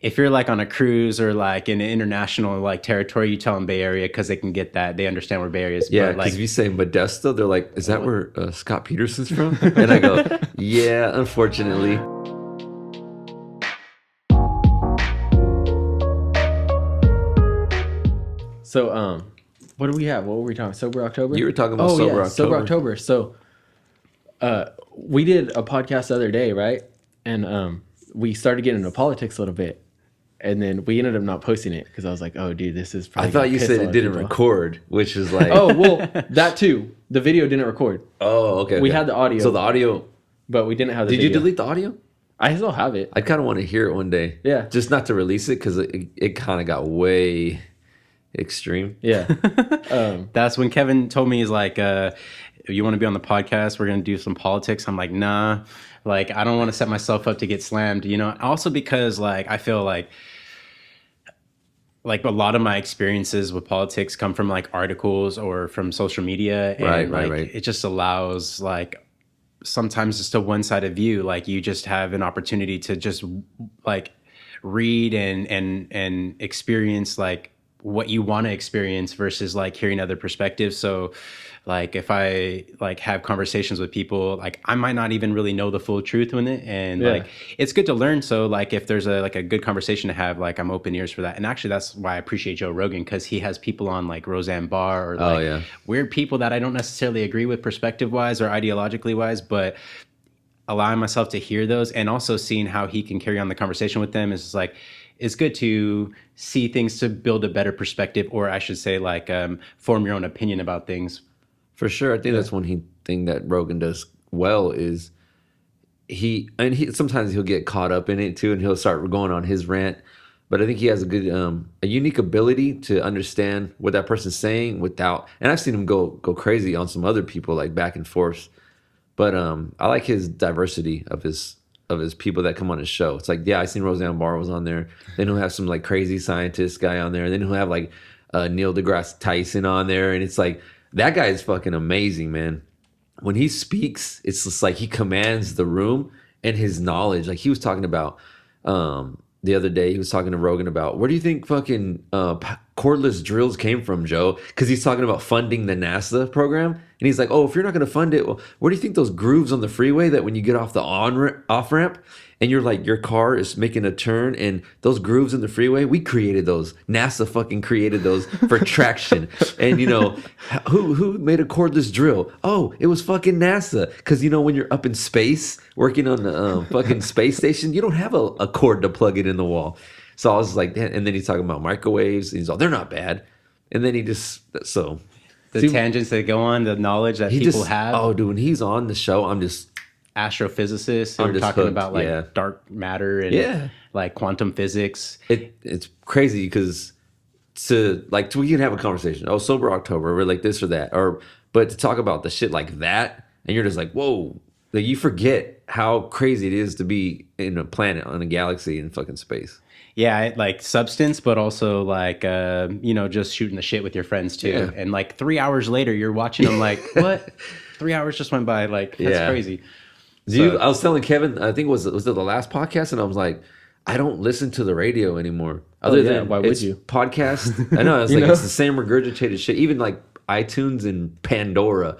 if you're like on a cruise or like in an international like territory, you tell them Bay Area because they can get that. They understand where Bay Area is. Yeah, because like, if you say Modesto, they're like, is that where Scott Peterson's from? And I go, yeah, unfortunately. So, what do we have? What were we talking? Sober October? You were talking about Sober October. Sober October. So, we did a podcast the other day, right? And we started getting into politics a little bit. And then we ended up not posting it because I was like, oh, dude, this is probably... I thought you said it didn't record, which is like... Oh, well, that too. The video didn't record. Oh, okay. We had the audio. So the audio... But we didn't have the video. Did you delete the audio? I still have it. I kind of want to hear it one day. Yeah. Just not to release it because it kind of got way extreme. Yeah. That's when Kevin told me, he's like, you want to be on the podcast? We're going to do some politics. I'm like, nah. Like, I don't want to set myself up to get slammed, you know? Also because, like, I feel like a lot of my experiences with politics come from, like, articles or from social media. And, right. It just allows, like, sometimes just a one-sided view. Like, you just have an opportunity to just, like, read and experience, like, what you want to experience versus, like, hearing other perspectives. So, like, if I like have conversations with people, like, I might not even really know the full truth in it, and like, it's good to learn. So, like, if there's a good conversation to have, like, I'm open ears for that. And actually, that's why I appreciate Joe Rogan, because he has people on like Roseanne Barr or like weird people that I don't necessarily agree with perspective wise or ideologically wise, but allowing myself to hear those and also seeing how he can carry on the conversation with them is like, it's good to see things to build a better perspective, or I should say, like, form your own opinion about things. For sure. I think that's one thing that Rogan does well is he sometimes he'll get caught up in it too, and he'll start going on his rant. But I think he has a good, a unique ability to understand what that person's saying without, and I've seen him go crazy on some other people, like back and forth. But I like his diversity of his people that come on his show. It's like, yeah, I seen Roseanne Barr was on there. Then he'll have some like crazy scientist guy on there. And then he'll have like Neil deGrasse Tyson on there. And it's like, that guy is fucking amazing, man. When he speaks, it's just like he commands the room and his knowledge. Like he was talking about the other day, he was talking to Rogan about, where do you think fucking cordless drills came from, Joe? Because he's talking about funding the NASA program. And he's like, oh, if you're not going to fund it, well, where do you think those grooves on the freeway that when you get off the off ramp and you're like, your car is making a turn and those grooves in the freeway, we created those. NASA fucking created those for traction. And, you know, who made a cordless drill? Oh, it was fucking NASA. Because, you know, when you're up in space working on the fucking space station, you don't have a cord to plug it in the wall. So I was like, and then he's talking about microwaves. And he's all, they're not bad. And then he just, so... The tangents that go on, the knowledge that people have. Oh, dude, when he's on the show, I'm just... Astrophysicists who are talking about like dark matter and like quantum physics. It's crazy because we can have a conversation. Oh, Sober October, or like this or that. But to talk about the shit like that, and you're just like, whoa. Like you forget how crazy it is to be in a planet, on a galaxy in fucking space. Yeah, like substance, but also like, you know, just shooting the shit with your friends too. Yeah. And like 3 hours later, you're watching them like, what? 3 hours just went by. Like, that's crazy. I was telling Kevin, I think was it the last podcast? And I was like, I don't listen to the radio anymore. Other than why would you? Podcast. I know. It's like, it's the same regurgitated shit. Even like iTunes and Pandora.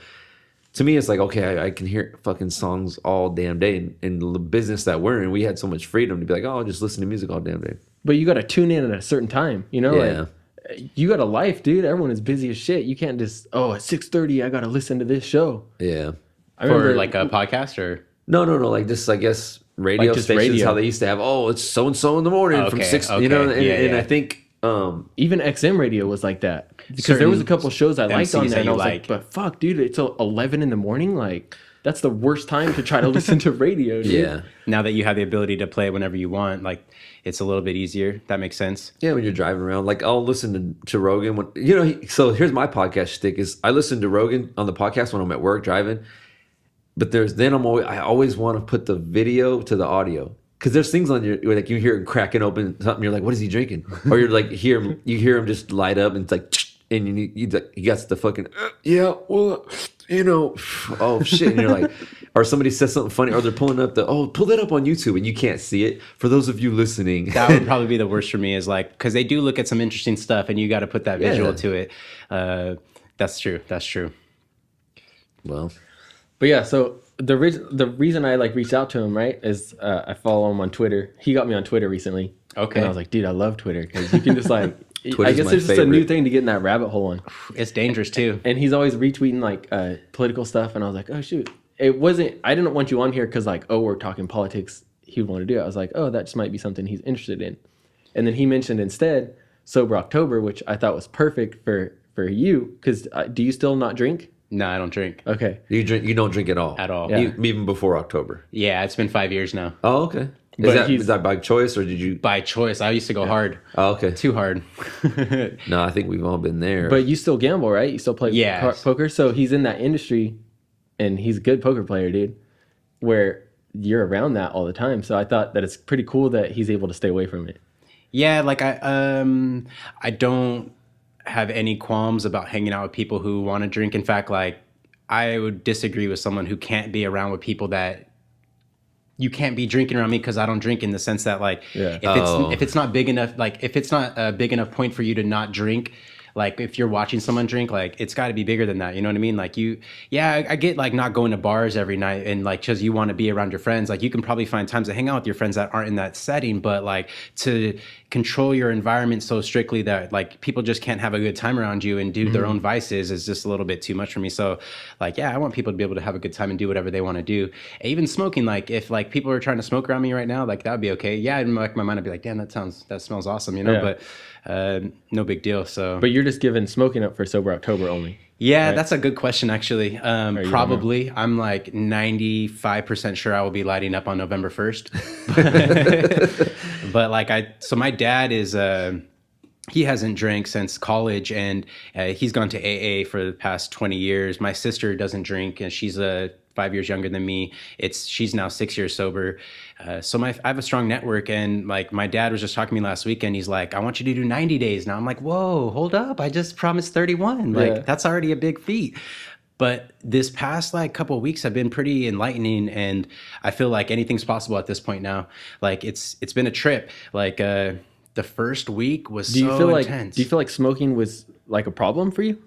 To me, it's like, okay, I can hear fucking songs all damn day. In the business that we're in, we had so much freedom to be like, oh, I'll just listen to music all damn day. But you got to tune in at a certain time, you know? Yeah. Like, you got a life, dude. Everyone is busy as shit. You can't just, at 6:30, I got to listen to this show. Yeah. I remember, like a podcast or? No. Like just, I guess, radio like stations, radio. How they used to have, it's so-and-so in the morning from 6, you know? And I think... even XM radio was like that. Because there was a couple shows I liked on there, and I was like, but fuck, dude, it's 11 in the morning. Like, that's the worst time to try to listen to radio, dude. Yeah. Now that you have the ability to play whenever you want, like, it's a little bit easier. That makes sense. Yeah, when you're driving around, like, I'll listen to Rogan. When, you know, so here's my podcast shtick is I listen to Rogan on the podcast when I'm at work driving. But I always want to put the video to the audio. Because there's things on your, like you hear him cracking open something, you're like, what is he drinking? Or you're like, you hear him just light up and it's like, and you got the fucking, oh shit. And you're like, or somebody says something funny, or they're pulling up pull that up on YouTube, and you can't see it. For those of you listening, that would probably be the worst for me. Is like because they do look at some interesting stuff, and you got to put that visual to it. That's true. That's true. Well, but yeah, so the reason I like reached out to him, right, is I follow him on Twitter. He got me on Twitter recently. Okay. And I was like, dude, I love Twitter because you can just like, Twitter's I guess my there's just favorite. a new thing to get in that rabbit hole on. It's dangerous too. And he's always retweeting like political stuff, and I was like, oh shoot, I didn't want you on here because like, oh, we're talking politics. He would want to do it. I was like, oh, that just might be something he's interested in. And then he mentioned instead Sober October, which I thought was perfect for you because do you still not drink? No, I don't drink. Okay. you don't drink at all? At all. Yeah. Even before October? Yeah, it's been 5 years now. Oh, okay. But Is that by choice, or did you? By choice. I used to go hard. Oh, okay. Too hard. No, I think we've all been there. But you still gamble, right? You still play poker. So he's in that industry, and he's a good poker player, dude, where you're around that all the time. So I thought that it's pretty cool that he's able to stay away from it. Yeah, like I don't have any qualms about hanging out with people who want to drink. In fact, like I would disagree with someone who can't be around with people that you can't be drinking around me because I don't drink, in the sense that like if it's not big enough, like if it's not a big enough point for you to not drink, like if you're watching someone drink, like it's got to be bigger than that. You know what I mean? Like I get like not going to bars every night and like because you want to be around your friends. Like you can probably find times to hang out with your friends that aren't in that setting, but like to control your environment so strictly that like people just can't have a good time around you and do their own vices is just a little bit too much for me. So like, yeah, I want people to be able to have a good time and do whatever they want to do. Even smoking, like if like people are trying to smoke around me right now, like that would be okay. Yeah, in like my mind, I'd be like, damn, that smells awesome, you know, but no big deal. So, but you're just giving smoking up for Sober October only. Yeah, right? That's a good question, actually. Probably. I'm like 95% sure I will be lighting up on November 1st. But like so my dad is, he hasn't drank since college, and he's gone to AA for the past 20 years. My sister doesn't drink, and she's 5 years younger than me. She's now 6 years sober. So I have a strong network, and like my dad was just talking to me last weekend. He's like, I want you to do 90 days now. I'm like, whoa, hold up. I just promised 31. Like that's already a big feat. But this past like couple of weeks have been pretty enlightening, and I feel like anything's possible at this point now. Like it's been a trip. Like the first week was so intense. Do you feel like smoking was like a problem for you?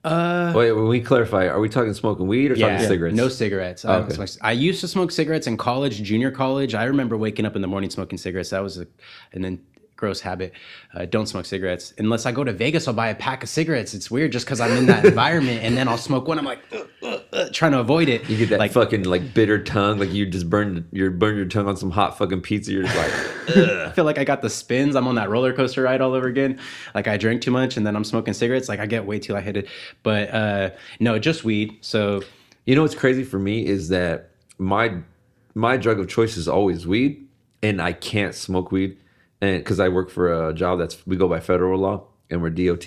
Wait, when we clarify, are we talking smoking weed or talking cigarettes? No cigarettes. Okay. I used to smoke cigarettes in college, junior college. I remember waking up in the morning smoking cigarettes. That was an gross habit. Don't smoke cigarettes. Unless I go to Vegas, I'll buy a pack of cigarettes. It's weird just because I'm in that environment, and then I'll smoke one. I'm like, trying to avoid it. You get that like, fucking like bitter tongue, like you just burn your tongue on some hot fucking pizza. You're just like, I feel like I got the spins. I'm on that roller coaster ride all over again. Like I drank too much, and then I'm smoking cigarettes. Like I get way too lightheaded. But no, just weed. So you know what's crazy for me is that my drug of choice is always weed, and I can't smoke weed. And because I work for a job we go by federal law, and we're DOT.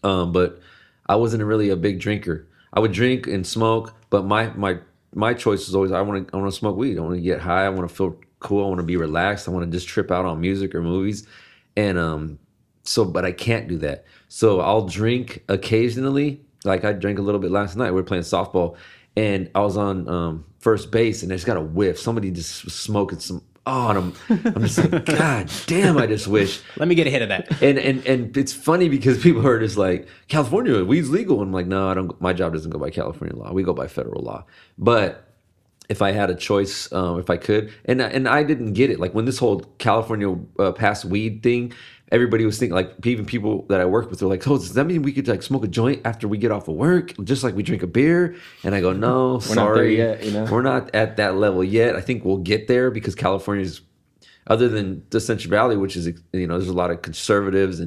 But I wasn't really a big drinker. I would drink and smoke, but my choice was always I want to smoke weed. I want to get high. I want to feel cool. I want to be relaxed. I want to just trip out on music or movies. And but I can't do that. So I'll drink occasionally. Like I drank a little bit last night. We were playing softball, and I was on first base, and I just got a whiff. Somebody just was smoking some. Oh, and I'm just like, God damn, I just wish. Let me get a hit of that. And it's funny because people are just like, California, weed's legal. And I'm like, no, I don't. My job doesn't go by California law. We go by federal law. But if I had a choice, if I could, and I didn't get it. Like when this whole California passed weed thing, everybody was thinking, like even people that I work with, they're like, oh, does that mean we could like smoke a joint after we get off of work, just like we drink a beer? And I go, no, we're not there yet, you know? We're not at that level yet. I think we'll get there because California's, other than the Central Valley, which is, you know, there's a lot of conservatives,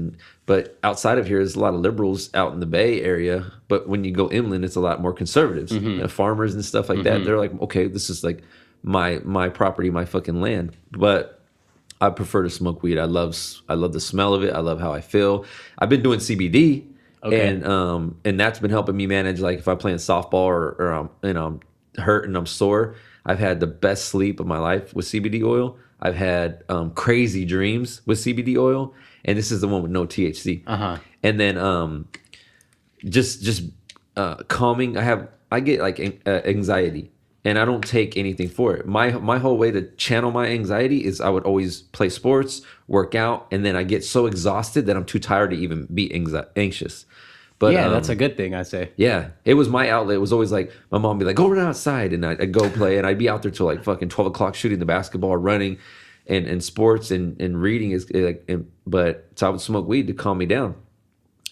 but outside of here, there's a lot of liberals out in the Bay Area. But when you go inland, it's a lot more conservatives, you know, farmers and stuff like that. They're like, okay, this is like my property, my fucking land. But I prefer to smoke weed. I love the smell of it. I love how I feel. I've been doing CBD, and that's been helping me manage. Like if I'm playing softball or I'm hurt and I'm sore, I've had the best sleep of my life with CBD oil. I've had crazy dreams with CBD oil, and this is the one with no THC. And then just calming. I get like anxiety. and I don't take anything for it. My whole way to channel my anxiety is I would always play sports, work out, and then I get so exhausted that I'm too tired to even be anxious. But yeah, that's a good thing, I say. Yeah, it was my outlet. It was always like my mom would be like, "Go run outside," and I'd go play, and I'd be out there till like fucking 12 o'clock shooting the basketball, running, and sports and reading is like. But so I would smoke weed to calm me down,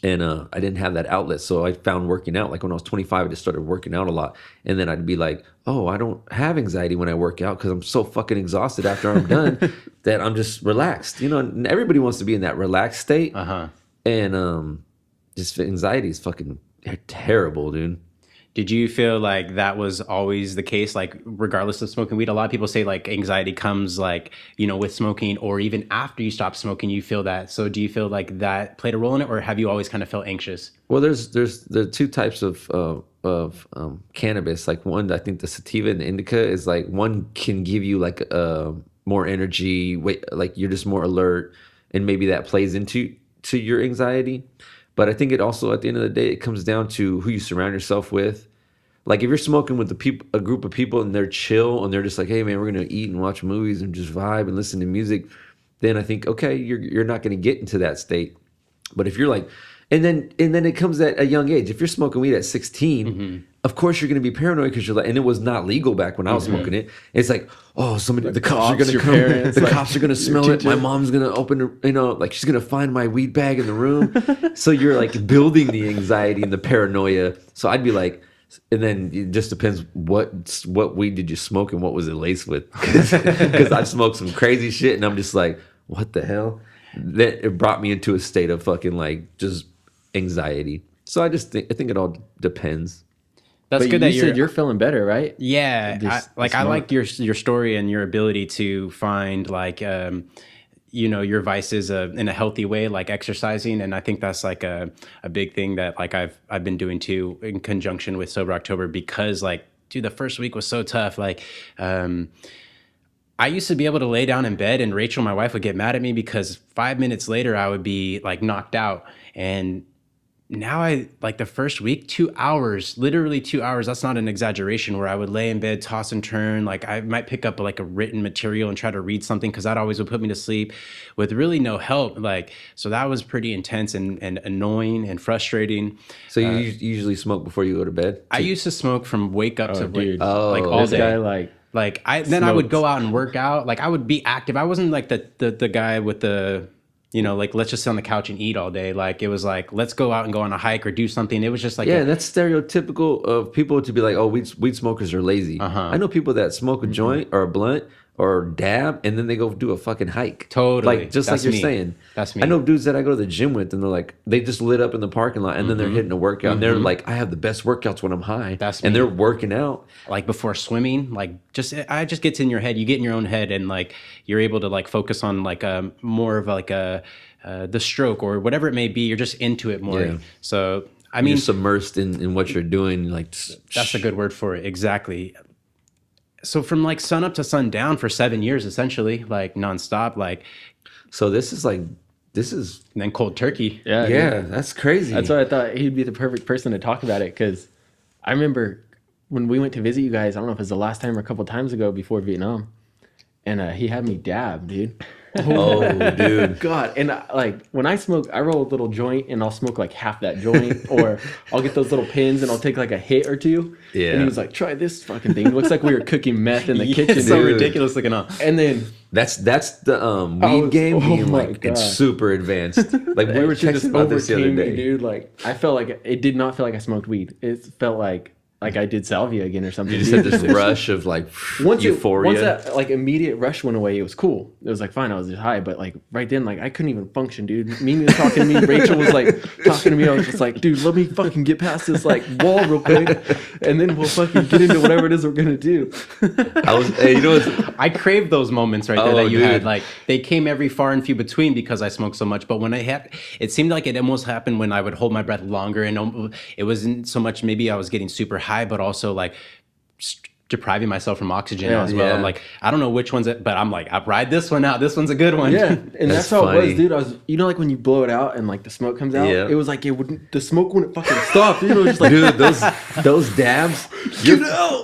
and I didn't have that outlet, so I found working out. Like when I was 25, I just started working out a lot, and then I'd be like, "Oh, I don't have anxiety when I work out because I'm so fucking exhausted after I'm done that I'm just relaxed." You know, and everybody wants to be in that relaxed state, and just anxiety is fucking terrible, dude. Did you feel like that was always the case, like regardless of smoking weed? A lot of people say like anxiety comes like, you know, with smoking, or even after you stop smoking, you feel that. So do you feel like that played a role in it, or have you always kind of felt anxious? Well, there's the two types of cannabis. Like one, I think the sativa and the indica is like one can give you like more energy, like you're just more alert, and maybe that plays into your anxiety. But I think it also, at the end of the day, it comes down to who you surround yourself with. Like if you're smoking with a group of people and they're chill and they're just like, hey man, we're gonna eat and watch movies and just vibe and listen to music, then I think, okay, you're not gonna get into that state. But if you're like, and then it comes at a young age. If you're smoking weed at 16, of course you're gonna be paranoid because you're like, and it was not legal back when I was smoking it. It's like, oh, the cops are gonna come, the cops are gonna smell it. My mom's gonna open, like she's gonna find my weed bag in the room. So you're like building the anxiety and the paranoia. So I'd be like, and then it just depends what weed did you smoke and what was it laced with? Because I've smoked some crazy shit and I'm just like, what the hell? That it brought me into a state of fucking like just anxiety. So I think it all depends. That's but good that you're feeling better, right? Yeah, I like your story and your ability to find like your vices in a healthy way, like exercising, and I think that's like a big thing that like I've been doing too in conjunction with Sober October, because like, dude, the first week was so tough. Like I used to be able to lay down in bed and Rachel, my wife, would get mad at me because 5 minutes later I would be like knocked out. And now I like the first week, 2 hours, literally 2 hours. That's not an exaggeration, where I would lay in bed, toss and turn. Like I might pick up like a written material and try to read something, because that always would put me to sleep with really no help. Like, so that was pretty intense and annoying and frustrating. So you usually smoke before you go to bed? I used to smoke from wake up to like all day. Guy, I would go out and work out. Like I would be active. I wasn't like the guy with the, like let's just sit on the couch and eat all day. Like it was like, let's go out and go on a hike or do something. It was just like, that's stereotypical of people to be like, oh, weed smokers are lazy. I know people that smoke a joint or a blunt or dab, and then they go do a fucking hike. Totally. Like just That's like you're me. saying. That's me. I know dudes that I go to the gym with, and they're like, they just lit up in the parking lot, and then they're hitting a workout, and they're like, I have the best workouts when I'm high. That's and me. they're working out. Like before swimming, like I just gets in your head. You get in your own head, and like you're able to like focus on like more of like the stroke or whatever it may be. You're just into it more. Yeah. So I mean, you're submersed in what you're doing. Like that's a good word for it. Exactly. So from like sun up to sundown for 7 years, essentially, like nonstop. Like, so this is and then cold turkey. Yeah, that's crazy. That's why I thought he'd be the perfect person to talk about it, because I remember when we went to visit you guys, I don't know if it was the last time or a couple of times ago before Vietnam, and he had me dab, dude. Oh, dude. God. And like when I smoke, I roll a little joint and I'll smoke like half that joint, or I'll get those little pins and I'll take like a hit or two. Yeah. And he was like, try this fucking thing. It looks like we were cooking meth in the kitchen. It's so ridiculous looking up. And then that's the weed game being like it's super advanced. Like we were texting about this the other day. Dude, like I felt like it did not feel like I smoked weed. It felt like I did salvia again or something. You just had this rush of like euphoria. Once that like immediate rush went away, it was cool. It was like fine, I was just high, but like right then, like I couldn't even function, dude. Mimi was talking to me, Rachel was like talking to me. I was just like, dude, let me fucking get past this like wall real quick, and then we'll fucking get into whatever it is we're gonna do. I craved those moments right there that you had. Like they came every far and few between because I smoked so much. But when it seemed like it almost happened when I would hold my breath longer, and it wasn't so much maybe I was getting super high, but also like depriving myself from oxygen as well. I'm like, I don't know which one's it, but I'm like, I ride this one out. This one's a good one. Yeah, and that's how it was, dude. I was, you know, like when you blow it out and like the smoke comes out. It was like the smoke wouldn't fucking stop. Dude, it was just like, dude, those dabs, get out.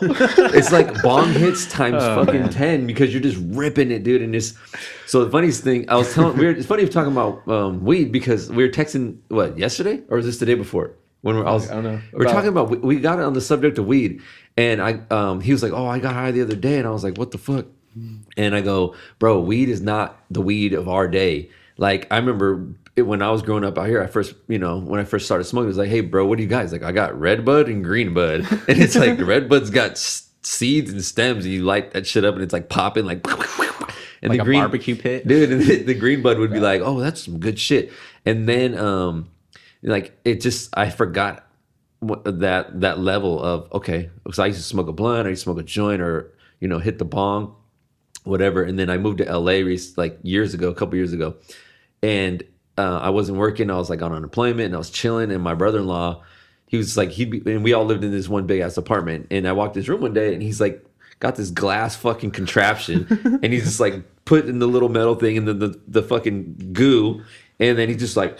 It's like bong hits times fucking 10 because you're just ripping it, dude. And just so the funniest thing, I was telling, it's funny you're talking about weed because we were texting yesterday or was this the day before? When I don't know. We're talking about we got on the subject of weed, and he was like, "Oh, I got high the other day," and I was like, "What the fuck?" And I go, "Bro, weed is not the weed of our day." Like I remember when I was growing up out here, when I first started smoking, it was like, "Hey, bro, what do you guys like?" I got red bud and green bud, and it's like the red bud's got seeds and stems, and you light that shit up, and it's like popping like. And like the a green barbecue pit, dude. And the green bud would be like, "Oh, that's some good shit," and then like it just I forgot that level of okay, because I used to smoke a blunt, I used to smoke a joint, or hit the bong, whatever. And then I moved to LA like a couple years ago, and I wasn't working. I was like on unemployment, and I was chilling. And my brother-in-law, he was like and we all lived in this one big ass apartment. And I walked his room one day, and he's like got this glass fucking contraption, and he's just like putting the little metal thing in the fucking goo, and then he just like.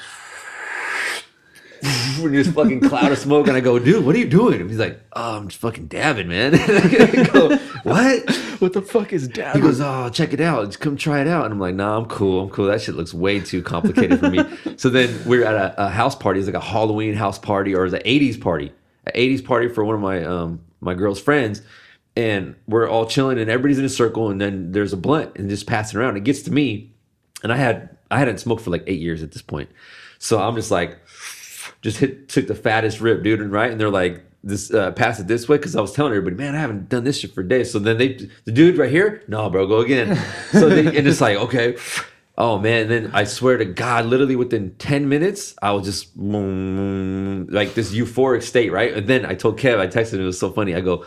When this fucking cloud of smoke, and I go, "Dude, what are you doing?" And he's like, "Oh, I'm just fucking dabbing, man." And I go, "What? What the fuck is dabbing?" He goes, "Oh, check it out. Just come try it out." And I'm like, "Nah, I'm cool. That shit looks way too complicated for me." So then we're at a house party. It's like a Halloween house party or the '80s party, for one of my girl's friends, and we're all chilling, and everybody's in a circle, and then there's a blunt and just passing around. It gets to me, and I hadn't smoked for like 8 years at this point, so I'm just like. Took the fattest rip, dude, and they're like, "This pass it this way," because I was telling everybody, "Man, I haven't done this shit for days." So then the dude right here, "No, bro, go again." So and it's like, okay, oh man. And then I swear to God, literally within 10 minutes, I was just like this euphoric state, right? And then I told Kev, I texted him, it was so funny. I go,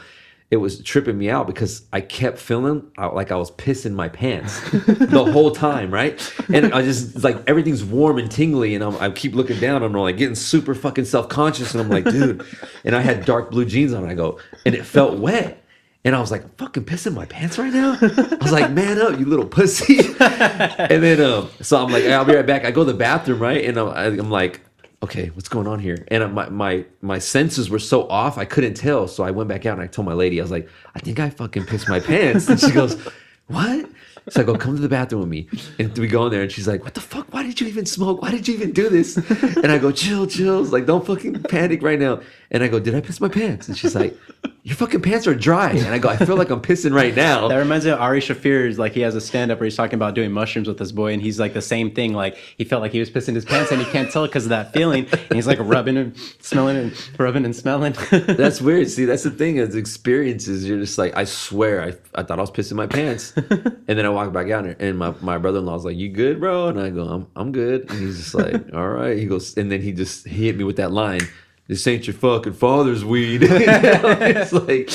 it was tripping me out because I kept feeling like I was pissing my pants the whole time, right? And I just like everything's warm and tingly, and I keep looking down. I'm like getting super fucking self-conscious, and I'm like, dude. And I had dark blue jeans on. And I go, and it felt wet, and I was like, I'm fucking pissing my pants right now. I was like, man up, you little pussy. And then so I'm like, I'll be right back. I go to the bathroom, right, and I'm like. Okay, what's going on here? And my senses were so off, I couldn't tell. So I went back out and I told my lady, I was like, I think I fucking pissed my pants. And she goes, what? So I go, come to the bathroom with me. And we go in there and she's like, what the fuck? Why did you even smoke? Why did you even do this? And I go, chill. Like, don't fucking panic right now. And I go, did I piss my pants? And she's like, your fucking pants are dry. And I go, I feel like I'm pissing right now. That reminds me of Ari Shaffir's, like he has a stand-up where he's talking about doing mushrooms with this boy, and he's like the same thing. Like he felt like he was pissing his pants and he can't tell because of that feeling. And he's like rubbing and smelling and rubbing and smelling. That's weird. See, that's the thing as experiences. You're just like, I swear, I thought I was pissing my pants. And then I walked back out and my brother-in-law was like, you good, bro? And I go, I'm good. And he's just like, all right. He goes, and then he hit me with that line. This ain't your fucking father's weed. It's like,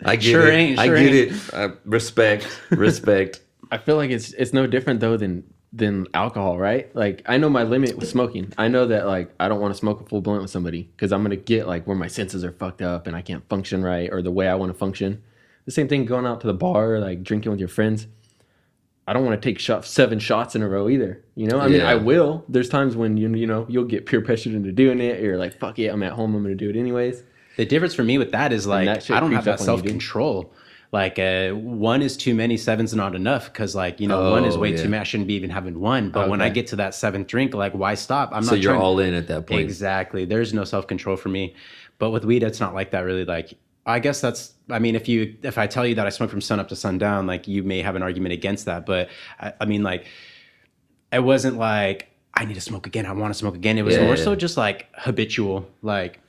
I get sure it. Ain't, I get it. Respect. I feel like it's no different though than alcohol, right? Like I know my limit with smoking. I know that like I don't want to smoke a full blunt with somebody because I'm gonna get like where my senses are fucked up and I can't function right or the way I want to function. The same thing going out to the bar, or, like drinking with your friends. I don't want to take 7 shots in a row either. You know, I mean, I will. There's times when you know you'll get peer pressured into doing it. Or you're like, fuck it, I'm at home. I'm going to do it anyways. The difference for me with that is like I don't have that self control. Like 1 is too many, 7's not enough because like 1 is way too many. I shouldn't be even having 1. But when I get to that 7th drink, like why stop? So you're all in at that point. Exactly. There's no self control for me. But with weed, it's not like that really. Like I guess I mean, if I tell you that I smoke from sun up to sundown, like you may have an argument against that. But I mean, like, it wasn't like I need to smoke again. I want to smoke again. It was more so just like habitual, like.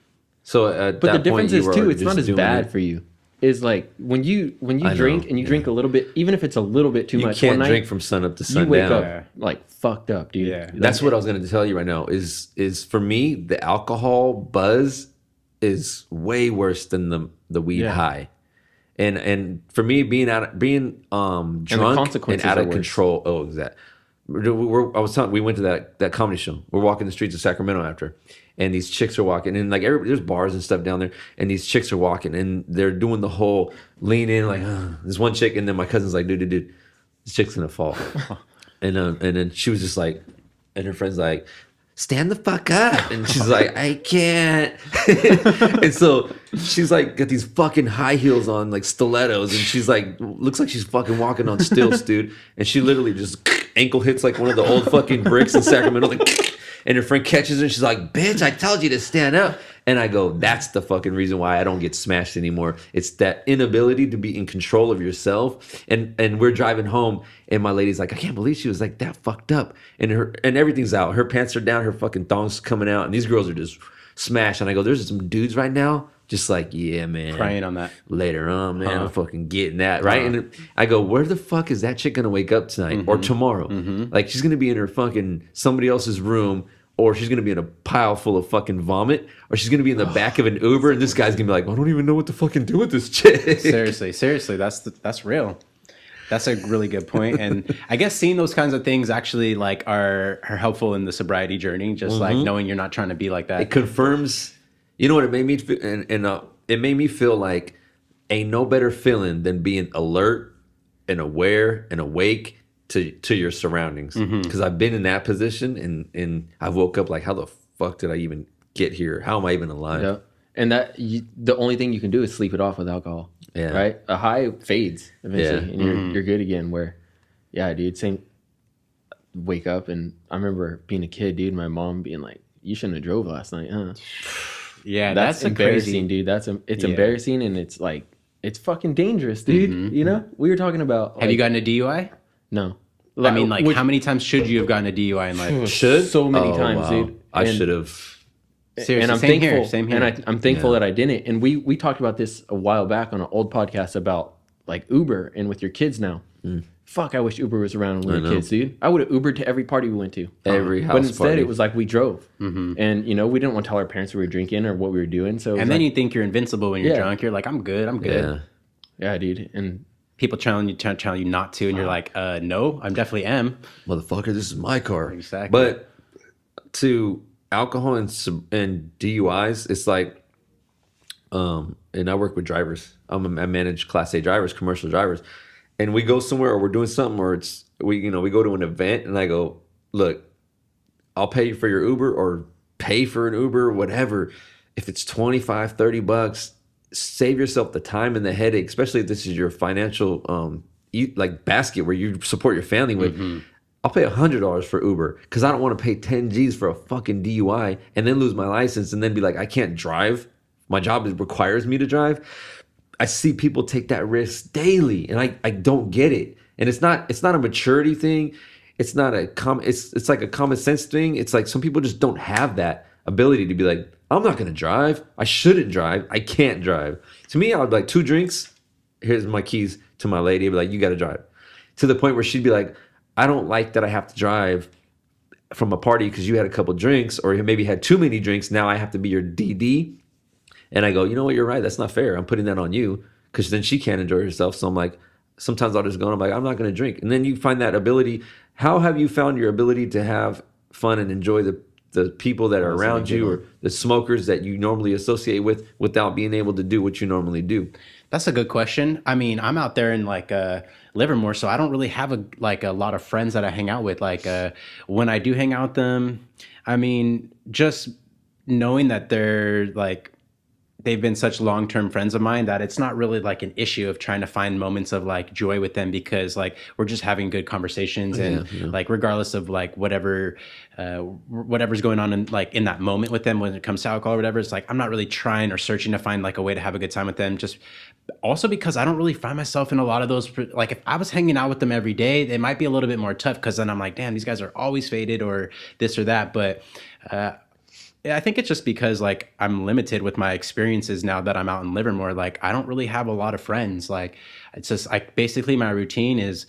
So at but the difference is too, it's not as bad for you. Is like when you drink and you drink a little bit, even if it's a little bit too much. You can't drink from sun up to sundown. You wake up like fucked up, dude. Yeah. That's what I was going to tell you right now. Is for me the alcohol buzz is way worse than the weed high, and for me being drunk and out of control. Oh, exactly. we went to that comedy show. We're walking the streets of Sacramento after, and these chicks are walking, and like there's bars and stuff down there, and these chicks are walking, and they're doing the whole lean in, like this one chick, and then my cousin's like, dude, this chick's gonna fall, and then she was just like, and her friend's like, stand the fuck up, and she's like, I can't, and so she's like got these fucking high heels on, like stilettos, and she's like looks like she's fucking walking on stilts, dude, and she literally just ankle hits like one of the old fucking bricks in Sacramento, like, and her friend catches her, and she's like, bitch, I told you to stand up. And I go, that's the fucking reason why I don't get smashed anymore. It's that inability to be in control of yourself. And we're driving home, and my lady's like, I can't believe she was like that fucked up. And everything's out. Her pants are down, her fucking thong's coming out, and these girls are just smashed. And I go, there's some dudes right now, just like, yeah, man. Crying on that. Later on, man, I'm fucking getting that, right? And I go, where the fuck is that chick gonna wake up tonight or tomorrow? Like, she's gonna be in her fucking somebody else's room, or she's gonna be in a pile full of fucking vomit, or she's gonna be in the back of an Uber, and this guy's gonna be like, I don't even know what to fucking do with this chick. Seriously, that's real. That's a really good point. And I guess seeing those kinds of things actually like are helpful in the sobriety journey. Just like knowing you're not trying to be like that. It confirms. You know what it made me feel, and it made me feel like ain't no better feeling than being alert and aware and awake to your surroundings. Because I've been in that position, and I woke up like, how the fuck did I even get here? How am I even alive? Yeah. And the only thing you can do is sleep it off with alcohol. Yeah. Right? A high fades eventually, and you're good again. Where, yeah, dude, same. Wake up, and I remember being a kid, dude. My mom being like, "You shouldn't have drove last night, huh?" Yeah, that's embarrassing, dude. It's embarrassing, and it's like it's fucking dangerous, dude. You know, we were talking about. Have you gotten a DUI? No. I mean, like, how many times should you have gotten a DUI in life? So many times, dude. I should have. Seriously, and I'm same thankful. Same here. And I'm thankful that I didn't. And we talked about this a while back on an old podcast about like Uber and with your kids now. Fuck, I wish Uber was around when we were kids, dude. I would have Ubered to every party we went to. Every house But instead, party. it was like we drove. And, you know, we didn't want to tell our parents we were drinking or what we were doing. So and then you think you're invincible when you're drunk. You're like, I'm good. Yeah, dude. And people tell you not to, and you're like, no, I definitely am. Motherfucker, this is my car. Exactly. But to alcohol and DUIs, it's like, and I work with drivers. I manage Class A drivers, commercial drivers. And we go somewhere, or we're doing something, or we go to an event, and I go, look, I'll pay for your Uber, or pay for an Uber, whatever. If it's $25-$30, save yourself the time and the headache, especially if this is your financial like basket where you support your family with. I'll pay $100 for Uber because I don't want to pay 10 G's for a fucking DUI and then lose my license and then be like, I can't drive. My job requires me to drive. I see people take that risk daily, and I don't get it. And it's not a maturity thing. It's not it's like a common sense thing. It's like some people just don't have that ability to be like, I'm not gonna drive. I shouldn't drive. I can't drive. To me, I would be like, 2 drinks. Here's my keys to my lady. I'd be like, you gotta drive. To the point where she'd be like, I don't like that I have to drive from a party because you had a couple drinks, or you maybe had too many drinks. Now I have to be your DD. And I go, you know what? You're right. That's not fair. I'm putting that on you because then she can't enjoy herself. So I'm like, sometimes I'll just go and I'm like, I'm not going to drink. And then you find that ability. How have you found your ability to have fun and enjoy the people that are around you, or the smokers that you normally associate with, without being able to do what you normally do? That's a good question. I mean, I'm out there in like Livermore, so I don't really have a lot of friends that I hang out with. Like when I do hang out with them, I mean, just knowing that they've been such long-term friends of mine that it's not really like an issue of trying to find moments of like joy with them, because like we're just having good conversations and like regardless of like whatever's going on in that moment with them when it comes to alcohol or whatever, it's like I'm not really trying or searching to find like a way to have a good time with them. Just also because I don't really find myself in a lot of those, like if I was hanging out with them every day, it might be a little bit more tough because then I'm like, damn, these guys are always faded or this or that. But I think it's just because like I'm limited with my experiences now that I'm out in Livermore. Like I don't really have a lot of friends. Like it's just basically my routine is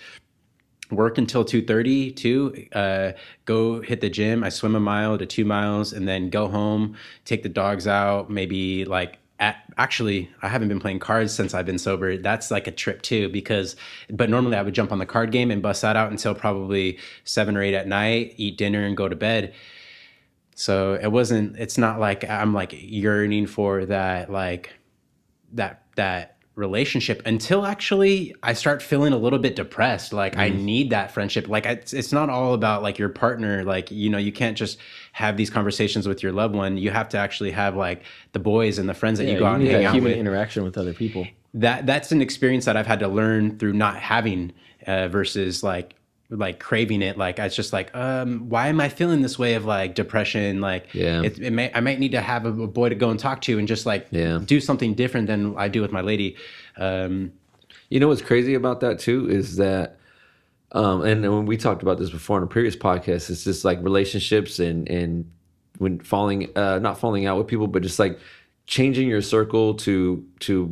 work until 2:30, go hit the gym. I swim 1 mile to 2 miles and then go home, take the dogs out, maybe like actually, I haven't been playing cards since I've been sober. That's like a trip too, but normally I would jump on the card game and bust that out until probably 7 or 8 at night, eat dinner and go to bed. So it's not like I'm like yearning for that, like that relationship until actually I start feeling a little bit depressed. Like I need that friendship. Like it's not all about like your partner. Like, you can't just have these conversations with your loved one. You have to actually have like the boys and the friends that you go out and hang out with. Human interaction with other people. That's an experience that I've had to learn through not having versus like craving it. Like it's just like, why am I feeling this way of like depression? Like I might need to have a boy to go and talk to and just like do something different than I do with my lady. You know what's crazy about that too is that, and when we talked about this before in a previous podcast, it's just like relationships and when not falling out with people, but just like changing your circle to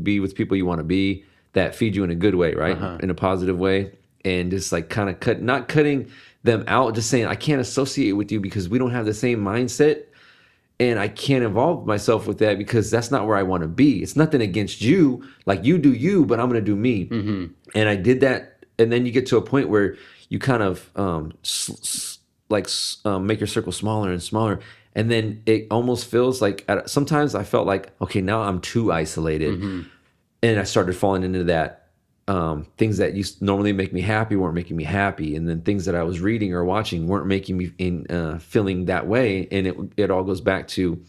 be with people you want to be that feed you in a good way, right? In a positive way. And just like kind of not cutting them out, just saying, I can't associate with you because we don't have the same mindset and I can't involve myself with that because that's not where I want to be. It's nothing against you. Like you do you, but I'm going to do me. And I did that. And then you get to a point where you kind of make your circle smaller and smaller. And then it almost feels like sometimes I felt like, okay, now I'm too isolated. And I started falling into that. Things that used to normally make me happy weren't making me happy, and then things that I was reading or watching weren't making me feeling that way. And it all goes back to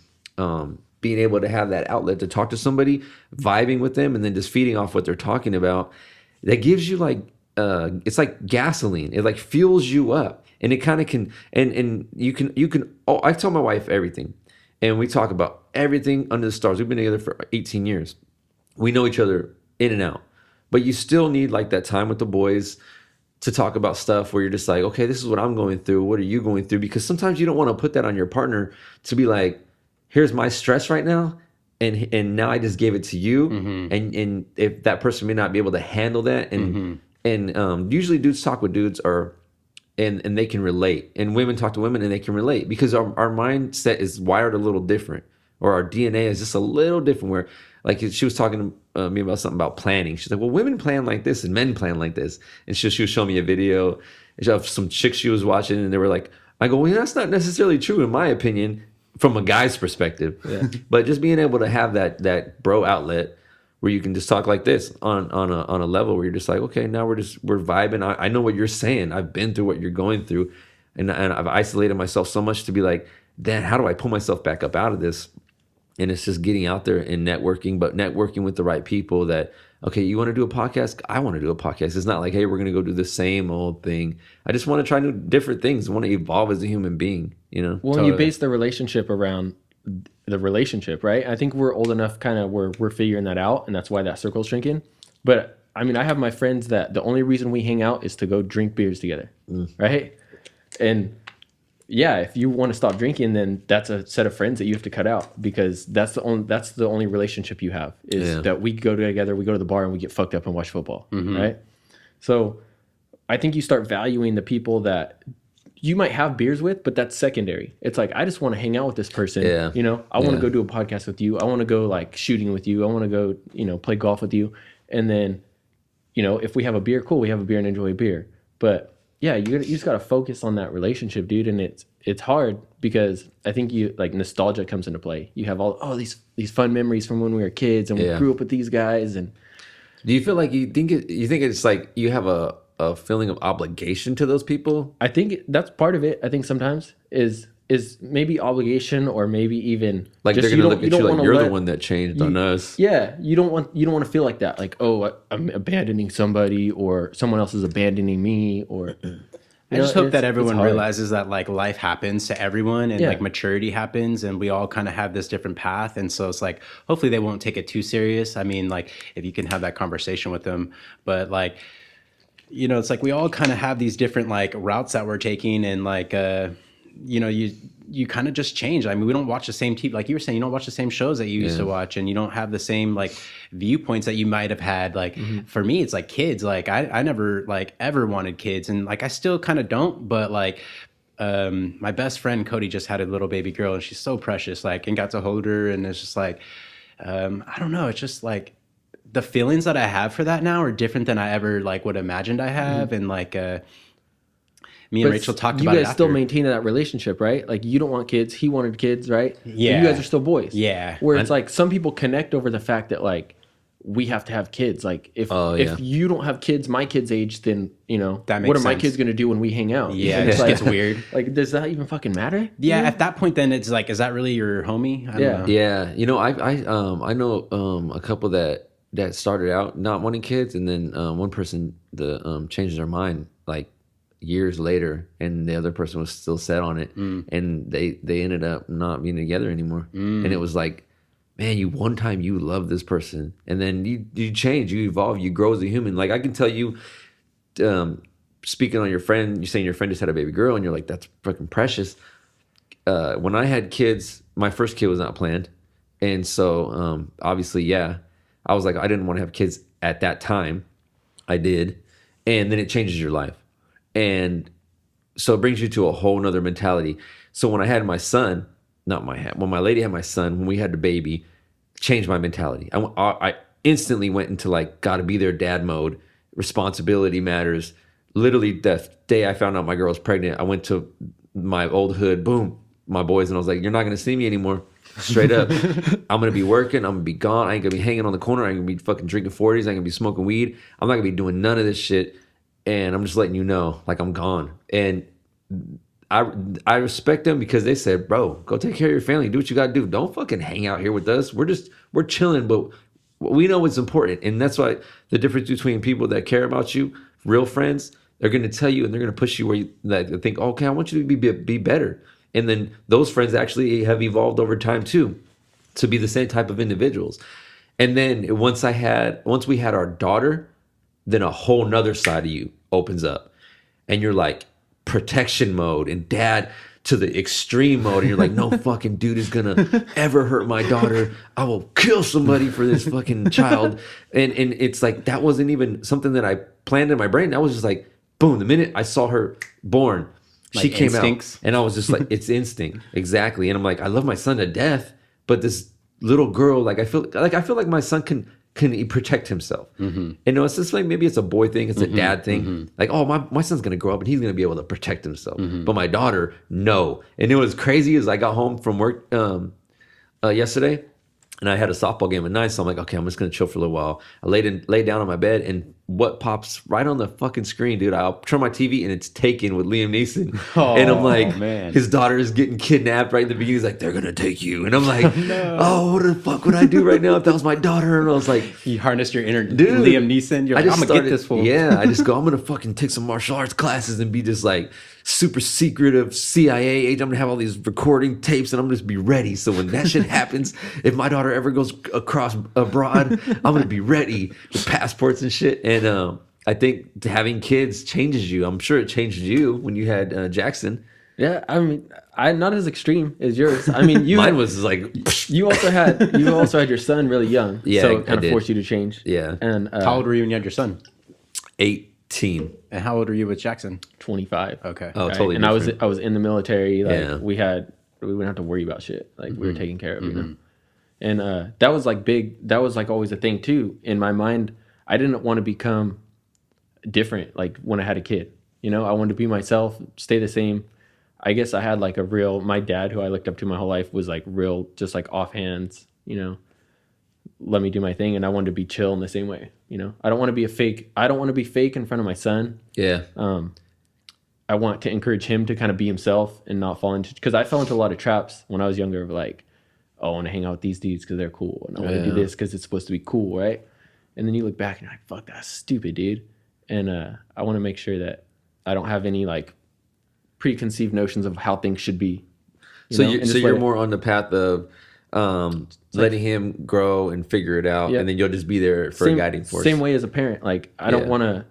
being able to have that outlet to talk to somebody, vibing with them, and then just feeding off what they're talking about. That gives you like it's like gasoline. It like fuels you up, and it kind of can. And you can. Oh, I tell my wife everything, and we talk about everything under the stars. We've been together for 18 years. We know each other in and out. But you still need like that time with the boys to talk about stuff where you're just like, okay, this is what I'm going through. What are you going through? Because sometimes you don't want to put that on your partner to be like, here's my stress right now. And now I just gave it to you. And if that person may not be able to handle that. And usually dudes talk with dudes and they can relate. And women talk to women and they can relate because our mindset is wired a little different. Or our DNA is just a little different where like she was talking to me about something about planning. She's like, well, women plan like this and men plan like this. And she was showing me a video of some chicks she was watching and they were like, I go, well, that's not necessarily true in my opinion from a guy's perspective. But just being able to have that bro outlet where you can just talk like this on a level where you're just like, okay, now we're vibing. I know what you're saying. I've been through what you're going through. And I've isolated myself so much to be like, Dan, how do I pull myself back up out of this? And it's just getting out there and networking, but networking with the right people that, okay, you want to do a podcast? I want to do a podcast. It's not like, hey, we're going to go do the same old thing. I just want to try new different things. I want to evolve as a human being, Well, totally. You base the relationship around the relationship, right? I think we're old enough kind of where we're figuring that out, and that's why that circle's shrinking. But I mean, I have my friends that the only reason we hang out is to go drink beers together, right? And yeah, if you want to stop drinking, then that's a set of friends that you have to cut out because that's the only relationship you have is that we go together, we go to the bar and we get fucked up and watch football, right? So I think you start valuing the people that you might have beers with, but that's secondary. It's like, I just want to hang out with this person. I want to go do a podcast with you. I want to go like shooting with you. I want to go, play golf with you. And then, if we have a beer, cool, we have a beer and enjoy a beer. But yeah, you just got to focus on that relationship, dude. And it's hard because I think nostalgia comes into play. You have all these fun memories from when we were kids and we grew up with these guys. And do you feel like you think it's like you have a feeling of obligation to those people? I think that's part of it. I think sometimes is maybe obligation or maybe even like just, they're gonna look at you like you're the one that changed on us. Yeah, you don't want to feel like that. Like, oh, I'm abandoning somebody or someone else is abandoning me. Or I just hope that everyone realizes that like life happens to everyone and like maturity happens and we all kind of have this different path. And so it's like hopefully they won't take it too serious. I mean, like if you can have that conversation with them, but like. It's like we all kind of have these different like routes that we're taking and like, you kind of just change. I mean, we don't watch the same TV. Like you were saying, you don't watch the same shows that you used to watch and you don't have the same like viewpoints that you might have had. Like for me, it's like kids. Like I never like ever wanted kids and like I still kind of don't. But like my best friend Cody just had a little baby girl and she's so precious. Like and got to hold her and it's just like I don't know. It's just like the feelings that I have for that now are different than I ever like would imagined I have. And like, me and Rachel talked about it. You guys still maintain that relationship, right? Like you don't want kids. He wanted kids, right? Yeah. But you guys are still boys. Yeah. Where it's like some people connect over the fact that like we have to have kids. Like if you don't have kids my kid's age, then you know what are my kids gonna do when we hang out? Yeah, it just gets weird. Like does that even fucking matter? Yeah, you know? At that point then it's like, is that really your homie? I don't know. Yeah. You know, I know a couple that started out not wanting kids, and then one person changed their mind like years later, and the other person was still set on it, and they ended up not being together anymore. And it was like, man, one time you love this person, and then you change, you evolve, you grow as a human. Like I can tell you, speaking on your friend, you're saying your friend just had a baby girl, and you're like, that's fucking precious. When I had kids, my first kid was not planned, and so obviously, I was like, I didn't want to have kids at that time. I did, and then it changes your life. And so it brings you to a whole nother mentality. So when I had my son, when my lady had my son, when we had the baby, changed my mentality. I instantly went into like, gotta be their dad mode. Responsibility matters. Literally the day I found out my girl was pregnant, I went to my old hood, boom, my boys, and I was like, you're not gonna see me anymore. Straight up. I'm gonna be working, I'm gonna be gone. I ain't gonna be hanging on the corner. I ain't gonna be fucking drinking 40s. I ain't gonna be smoking weed. I'm not gonna be doing none of this shit. And I'm just letting you know, like I'm gone. And I respect them because they said, bro, go take care of your family. Do what you got to do. Don't fucking hang out here with us. We're chilling, but we know what's important. And that's why the difference between people that care about you, real friends, they're going to tell you and they're going to push you where you like, think, okay, I want you to be better. And then those friends actually have evolved over time too, to be the same type of individuals. And then once we had our daughter, then a whole nother side of you opens up, and you're like protection mode and dad to the extreme mode, and you're like, no fucking dude is gonna ever hurt my daughter. I will kill somebody for this fucking child. And it's like, that wasn't even something that I planned in my brain. That was just like, boom, the minute I saw her born, like she came instincts. Out, and I was just like, it's instinct. Exactly. And I'm like, I love my son to death, but this little girl, like I feel like my son can he protect himself. And it's just like, maybe it's a boy thing, it's a dad thing. Like, oh, my son's gonna grow up and he's gonna be able to protect himself. But my daughter, no. And it was crazy as I got home from work yesterday, and I had a softball game at night, so I'm like, okay, I'm just gonna chill for a little while. I laid down on my bed, and what pops right on the fucking screen, dude, I'll turn my TV and it's Taken with Liam Neeson. And I'm like, man. His daughter is getting kidnapped right in the beginning. He's like, they're gonna take you. And I'm like, no. Oh, what the fuck would I do right now if that was my daughter? And I was like, you harnessed your inner Liam Neeson. You're like, I'm gonna get this fool. Yeah, I just go, I'm gonna fucking take some martial arts classes and be just like super secretive CIA agent. I'm gonna have all these recording tapes, and I'm gonna just be ready. So when that shit happens, if my daughter ever goes across abroad, I'm gonna be ready with passports and shit. And I think having kids changes you. I'm sure it changed you when you had Jackson. Yeah, I mean, I not as extreme as yours. I mean, mine was like you also had your son really young. Yeah, so it kind of forced you to change. Yeah. And how old were you when you had your son? 18. And how old were you with Jackson? 25. Okay. Oh, totally. And different. I was in the military. Like we wouldn't have to worry about shit. Like we were taken care of, you know. And that was like big. That was like always a thing too in my mind. I didn't want to become different. Like when I had a kid, you know, I wanted to be myself, stay the same. I guess I had like my dad, who I looked up to my whole life, was like real, just like offhands, you know, let me do my thing. And I wanted to be chill in the same way, you know. I don't want to be fake in front of my son. Yeah. I want to encourage him to kind of be himself and not fall into, because I fell into a lot of traps when I was younger of like, oh, I want to hang out with these dudes because they're cool, and I want to do this because it's supposed to be cool, right? And then you look back and you're like, fuck, that's stupid, dude. And I want to make sure that I don't have any like preconceived notions of how things should be. You're more on the path of letting him grow and figure it out, and then you'll just be there for a guiding force. Same way as a parent. Like I don't want to.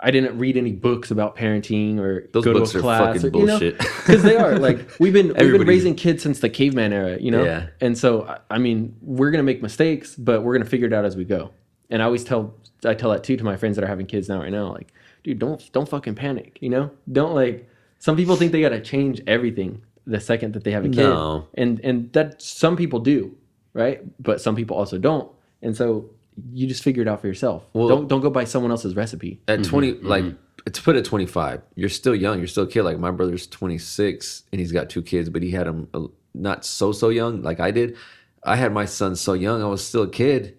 I didn't read any books about parenting or those go books to a are class. fucking bullshit. Because they are. Like we've been raising kids since the caveman era, you know. Yeah. And so I mean, we're gonna make mistakes, but we're gonna figure it out as we go. And I always tell that too to my friends that are having kids now right now. Like, dude, don't fucking panic. You know, don't like. Some people think they gotta change everything the second that they have a kid. No. And that some people do. right? But some people also don't. And so you just figure it out for yourself. Well, don't go by someone else's recipe. At 20, like, to put at 25, you're still young. You're still a kid. Like, my brother's 26 and he's got 2 kids, but he had them not so young like I did. I had my son so young. I was still a kid.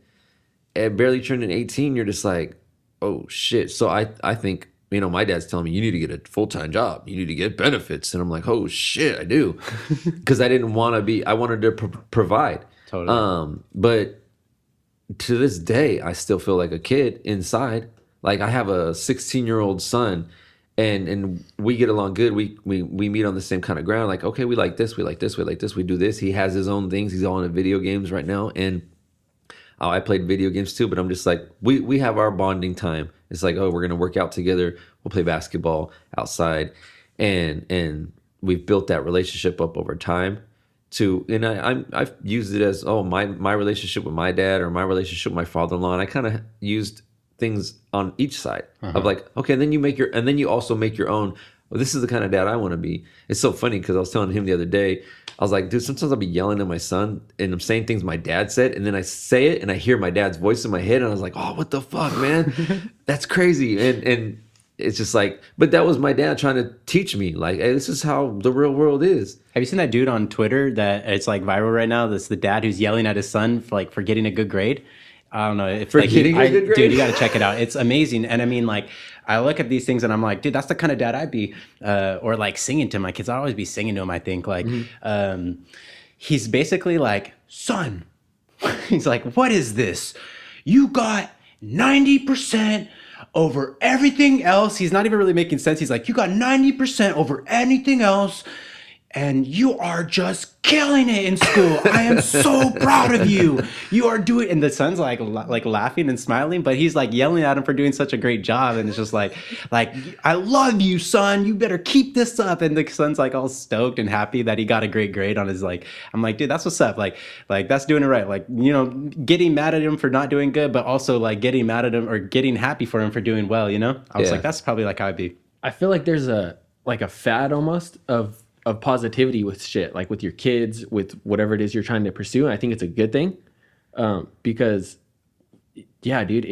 And barely turning 18, you're just like, oh, shit. So I think, you know, my dad's telling me, you need to get a full-time job. You need to get benefits. And I'm like, oh, shit, I do. Because I didn't want to be, I wanted to provide. Totally. But to this day, I still feel like a kid inside. Like, I have a 16-year-old son, and we get along good. We meet on the same kind of ground. Like, okay, we like this, we like this, we like this, we do this. He has his own things. He's all into video games right now. And I played video games too, but I'm just like, we have our bonding time. It's like, oh, we're going to work out together. We'll play basketball outside. And we've built that relationship up over time. And I've used it as, oh, my relationship with my dad or my relationship with my father-in-law. And I kind of used things on each side of like, okay, and then you also make your own, well, this is the kind of dad I want to be. It's so funny because I was telling him the other day, I was like, dude, sometimes I'll be yelling at my son and I'm saying things my dad said, and then I say it and I hear my dad's voice in my head and I was like, oh, what the fuck, man? That's crazy. And it's just like, but that was my dad trying to teach me, like, hey, this is how the real world is. Have you seen that dude on Twitter that it's like viral right now? That's the dad who's yelling at his son for getting a good grade. I don't know if like getting a good grade? Dude, you got to check it out. It's amazing. And I mean, like, I look at these things and I'm like, dude, that's the kind of dad I'd be. Or like singing to my kids. I'd always be singing to him, I think. Like, he's basically like, son, he's like, what is this? You got 90% over everything else. He's not even really making sense. He's like, you got 90% over anything else. And you are just killing it in school. I am so proud of you. You are doing, and the son's like laughing and smiling, but he's like yelling at him for doing such a great job. And it's just like, I love you, son. You better keep this up. And the son's like all stoked and happy that he got a great grade on his like. I'm like, dude, that's what's up. Like that's doing it right. Like, you know, getting mad at him for not doing good, but also like getting mad at him or getting happy for him for doing well. You know, I was like, that's probably like how I'd be. I feel like there's a fad almost of positivity with shit, like with your kids, with whatever it is you're trying to pursue. And I think it's a good thing, because yeah, dude,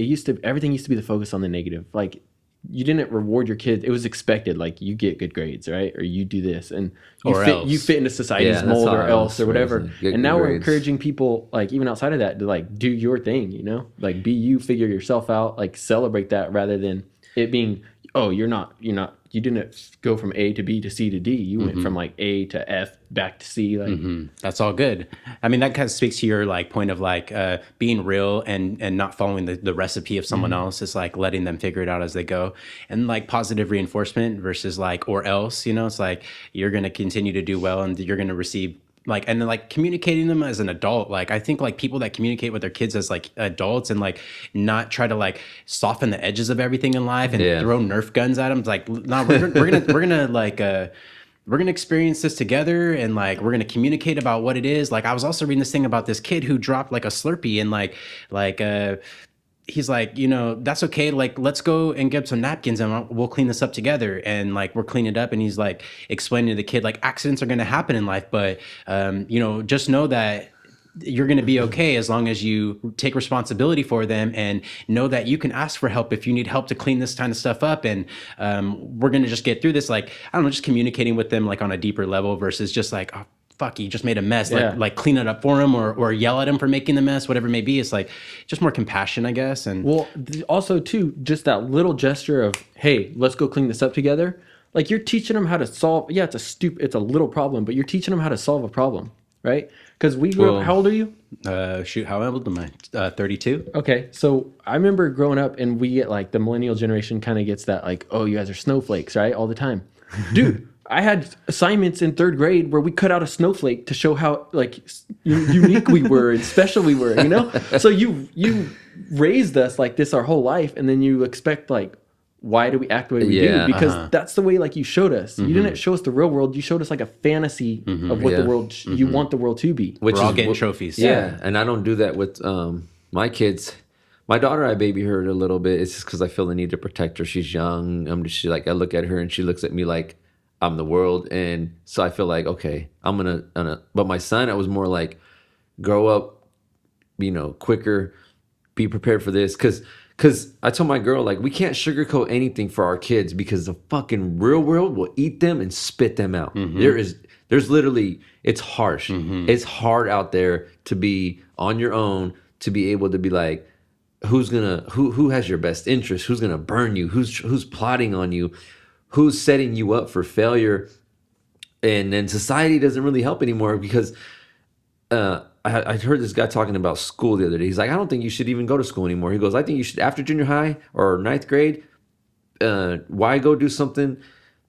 everything used to be the focus on the negative. Like, you didn't reward your kids. It was expected, like, you get good grades, right? Or you do this and you fit into society's mold or else or whatever. And now we're encouraging people, like, even outside of that, to like do your thing, you know, like be you, figure yourself out, like celebrate that rather than it being, oh, you didn't go from A to B to C to D. You went from like A to F back to C. Like, that's all good. I mean, that kind of speaks to your like point of like being real and not following the recipe of someone else. It's like letting them figure it out as they go, and like positive reinforcement versus like or else. You know, it's like you're gonna continue to do well and you're gonna receive. Like, and then like communicating them as an adult. Like, I think like people that communicate with their kids as like adults and like not try to like soften the edges of everything in life and throw Nerf guns at them. It's like, no, we're gonna experience this together and like we're gonna communicate about what it is. Like, I was also reading this thing about this kid who dropped like a Slurpee and he's like, you know, that's okay. Like, let's go and get some napkins and we'll clean this up together. And like, we're cleaning it up. And he's like explaining to the kid, like, accidents are going to happen in life, but, you know, just know that you're going to be okay as long as you take responsibility for them and know that you can ask for help if you need help to clean this kind of stuff up. And we're going to just get through this. Like, I don't know, just communicating with them like on a deeper level versus just like, oh, fuck, you just made a mess. Like clean it up for him or yell at him for making the mess, whatever it may be. It's like just more compassion, I guess. And well, also too, just that little gesture of, hey, let's go clean this up together. Like, you're teaching them how to solve. Yeah, it's a little problem, but you're teaching them how to solve a problem, right? Because we grew up. How old are you? How old am I? 32. Okay, so I remember growing up, and we get like the millennial generation kind of gets that like, oh, you guys are snowflakes, right? All the time, dude. I had assignments in 3rd grade where we cut out a snowflake to show how like unique we were and special we were, you know? So you raised us like this our whole life, and then you expect like, why do we act the way we do? Because that's the way like you showed us. You didn't show us the real world. You showed us like a fantasy of what the world you want the world to be. Which we're all getting trophies. Yeah, and I don't do that with my kids. My daughter, I baby her a little bit. It's just because I feel the need to protect her. She's young. I look at her and she looks at me like I'm the world, and so I feel like, okay, I'm gonna. But my son, I was more like, grow up quicker. Be prepared for this, because I told my girl, like, we can't sugarcoat anything for our kids, because the fucking real world will eat them and spit them out. There's literally, it's harsh. It's hard out there to be on your own, to be able to be like, who has your best interest, who's gonna burn you, who's plotting on you, who's setting you up for failure. And then society doesn't really help anymore, because I heard this guy talking about school the other day. He's like, I don't think you should even go to school anymore. He goes, I think you should, after junior high or ninth grade, why go do something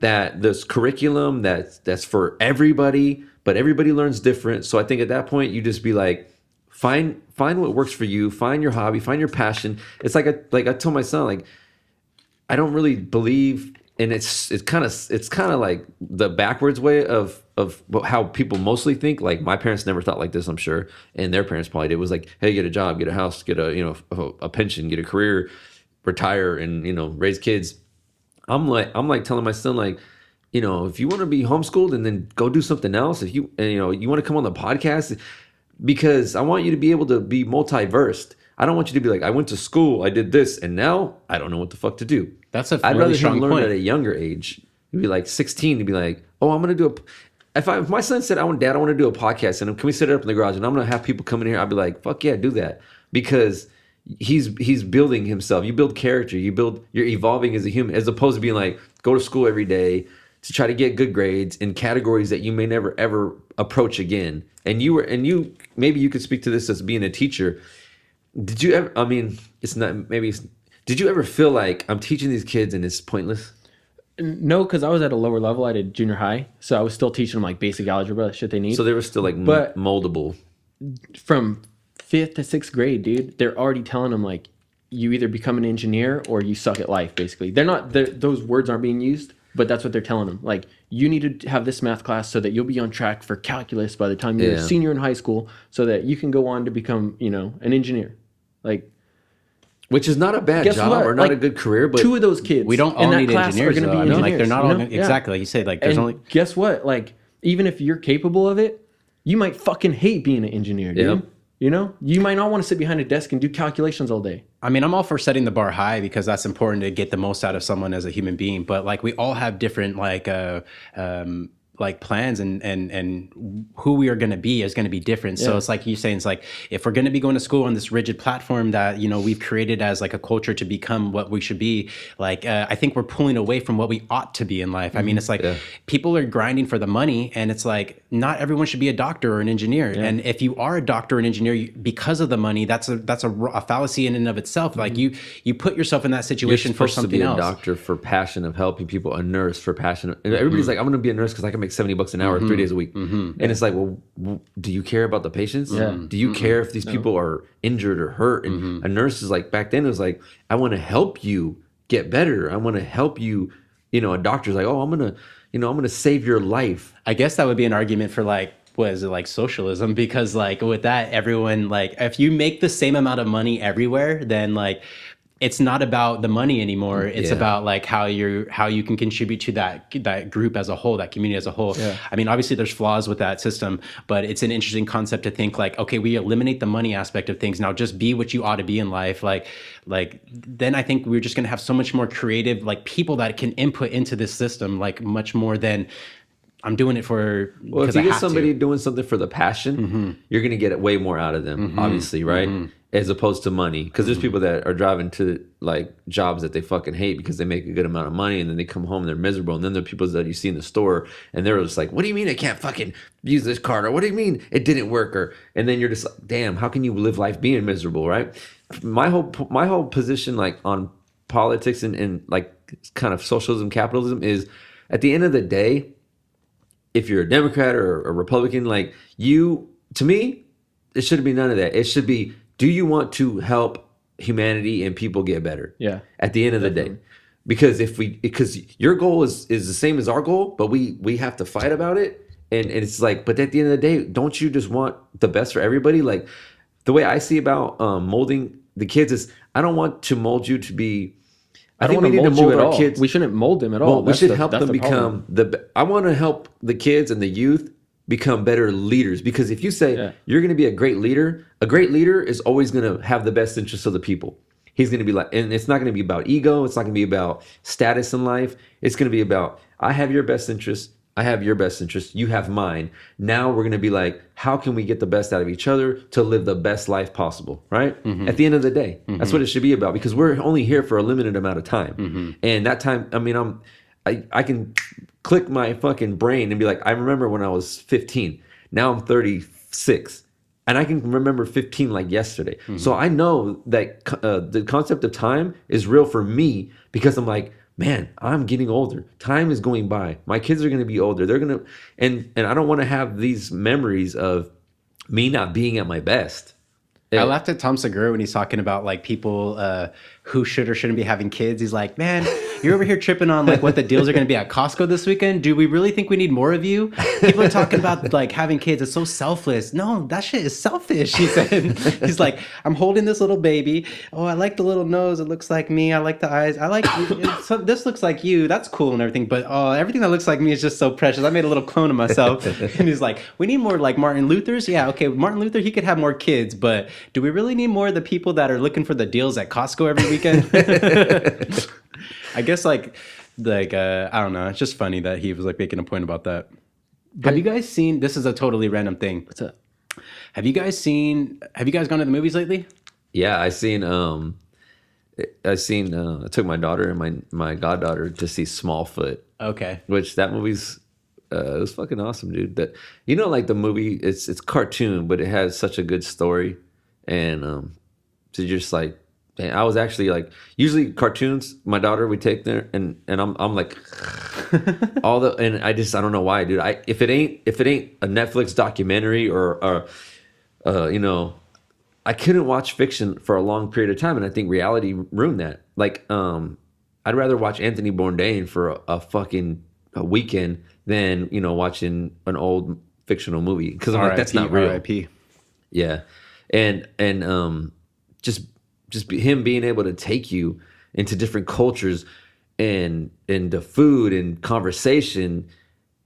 that this curriculum that's for everybody, but everybody learns different. So I think at that point, you just be like, find what works for you, find your hobby, find your passion. It's like I told my son, like, I don't really believe, and it's kind of like the backwards way of how people mostly think. Like, my parents never thought like this, I'm sure, and their parents probably did. It was like, hey, get a job, get a house, get a pension, get a career, retire, and raise kids. I'm like telling my son, like, if you want to be homeschooled and then go do something else, if you want to come on the podcast, because I want you to be able to be multiversed. I don't want you to be like, I went to school, I did this, and now I don't know what the fuck to do. That's a I'd really rather strong him learn point. at a younger age. He'd be like 16 to be like, oh, I'm gonna do if my son said, Dad, I want to do a podcast, and can we set it up in the garage, and I'm gonna have people come in here, I'd be like, fuck yeah, do that. Because he's building himself. You build character, you're evolving as a human, as opposed to being like, go to school every day to try to get good grades in categories that you may never ever approach again. And you maybe you could speak to this as being a teacher. Did you ever, did you ever feel like, I'm teaching these kids and it's pointless? No, because I was at a lower level. I did junior high, so I was still teaching them like basic algebra, shit they need. So they were still like moldable. From 5th to 6th grade, dude, they're already telling them like, you either become an engineer or you suck at life. Basically, those words aren't being used, but that's what they're telling them. Like, you need to have this math class so that you'll be on track for calculus by the time you're a senior in high school, so that you can go on to become an engineer. Like, which is not a bad job or not a good career, but 2 of those kids we don't all need engineers. Are going to be engineers. Like, they're not all exactly like you say. Like, there's only. Guess what? Like, even if you're capable of it, you might fucking hate being an engineer, dude. Yep. You might not want to sit behind a desk and do calculations all day. I mean, I'm all for setting the bar high, because that's important to get the most out of someone as a human being. But like, we all have different like plans, and who we are going to be is going to be different. So it's like you saying, it's like, if we're going to be going to school on this rigid platform that we've created as like a culture to become what we should be, like I think we're pulling away from what we ought to be in life. I mean, it's like people are grinding for the money, and it's like, not everyone should be a doctor or an engineer. And if you are a doctor or an engineer because of the money, that's a fallacy in and of itself. Like, you put yourself in that situation for something else. else. A doctor for passion of helping people, a nurse for passion. Everybody's like, I'm going to be a nurse because I can make $70 an hour 3 days a week. And it's like, well, do you care about the patients? Do you care if these people are injured or hurt? And a nurse is like, back then it was like, I want to help you get better. I want to help you. A doctor's like, oh, I'm gonna save your life. I guess that would be an argument for like, what is it, like socialism? Because like with that, everyone, like, if you make the same amount of money everywhere, then like, it's not about the money anymore. It's about like how you can contribute to that group as a whole, that community as a whole. I mean, obviously there's flaws with that system, but it's an interesting concept to think like, okay, we eliminate the money aspect of things. Now just be what you ought to be in life. Like then I think we're just going to have so much more creative, like, people that can input into this system, like much more than I'm doing it for. Well, if you get somebody doing something for the passion, you're going to get way more out of them, obviously, right? As opposed to money. Because there's people that are driving to like jobs that they fucking hate because they make a good amount of money, and then they come home and they're miserable. And then there are people that you see in the store and they're just like, what do you mean I can't fucking use this card? Or what do you mean it didn't work? And then you're just like, damn, how can you live life being miserable, right? My whole position like on politics and like kind of socialism, capitalism is, at the end of the day, if you're a Democrat or a Republican, like, to me, it should be none of that. It should be, do you want to help humanity and people get better? Yeah. At the end of the day. Because because your goal is the same as our goal, but we have to fight about it. And it's like, but at the end of the day, don't you just want the best for everybody? Like, the way I see about molding the kids is, I don't want to mold you to be, I think we need to mold our kids. We shouldn't mold them at all. Well, we should help them become I want to help the kids and the youth become better leaders. Because if you say you're going to be a great leader is always going to have the best interests of the people. He's going to be like, and it's not going to be about ego. It's not going to be about status in life. It's going to be about, I have your best interest. I have your best interest. You have mine. Now we're going to be like, how can we get the best out of each other to live the best life possible? Right. At the end of the day, that's what it should be about, because we're only here for a limited amount of time. And that time, I mean, I can click my fucking brain and be like, I remember when I was 15. Now I'm 36. And I can remember 15 like yesterday. So I know that the concept of time is real for me, because I'm like, man, I'm getting older. Time is going by. My kids are going to be older. They're going to, and I don't want to have these memories of me not being at my best. I laughed at Tom Segura when he's talking about like people who should or shouldn't be having kids. He's like, man, you're over here tripping on like what the deals are going to be at Costco this weekend. Do we really think we need more of you? People are talking about like having kids. It's so selfless. No, that shit is selfish. He said. He's like, I'm holding this little baby. Oh, I like the little nose. It looks like me. I like the eyes. I like so this looks like you. That's cool and everything. But everything that looks like me is just so precious. I made a little clone of myself. And he's like, we need more like Martin Luther's. Yeah, okay, Martin Luther, he could have more kids, but do we really need more of the people that are looking for the deals at Costco every weekend? I guess like I don't know. It's just funny that he was like making a point about that. Have you guys seen? This is a totally random thing. What's up? Have you guys gone to the movies lately? Yeah, I took my daughter and my goddaughter to see Smallfoot. Okay. Which that movie's it was fucking awesome, dude. That, you know, like the movie, it's cartoon, but it has such a good story, and to just like. And I was actually like, usually cartoons, my daughter would take there, and I'm like, and I don't know why, dude. If it ain't a Netflix documentary or you know, I couldn't watch fiction for a long period of time, and I think reality ruined that. Like, I'd rather watch Anthony Bourdain for a fucking weekend than, you know, watching an old fictional movie, because I'm like, that's not real. R.I.P. Yeah, and just him being able to take you into different cultures and the food and conversation,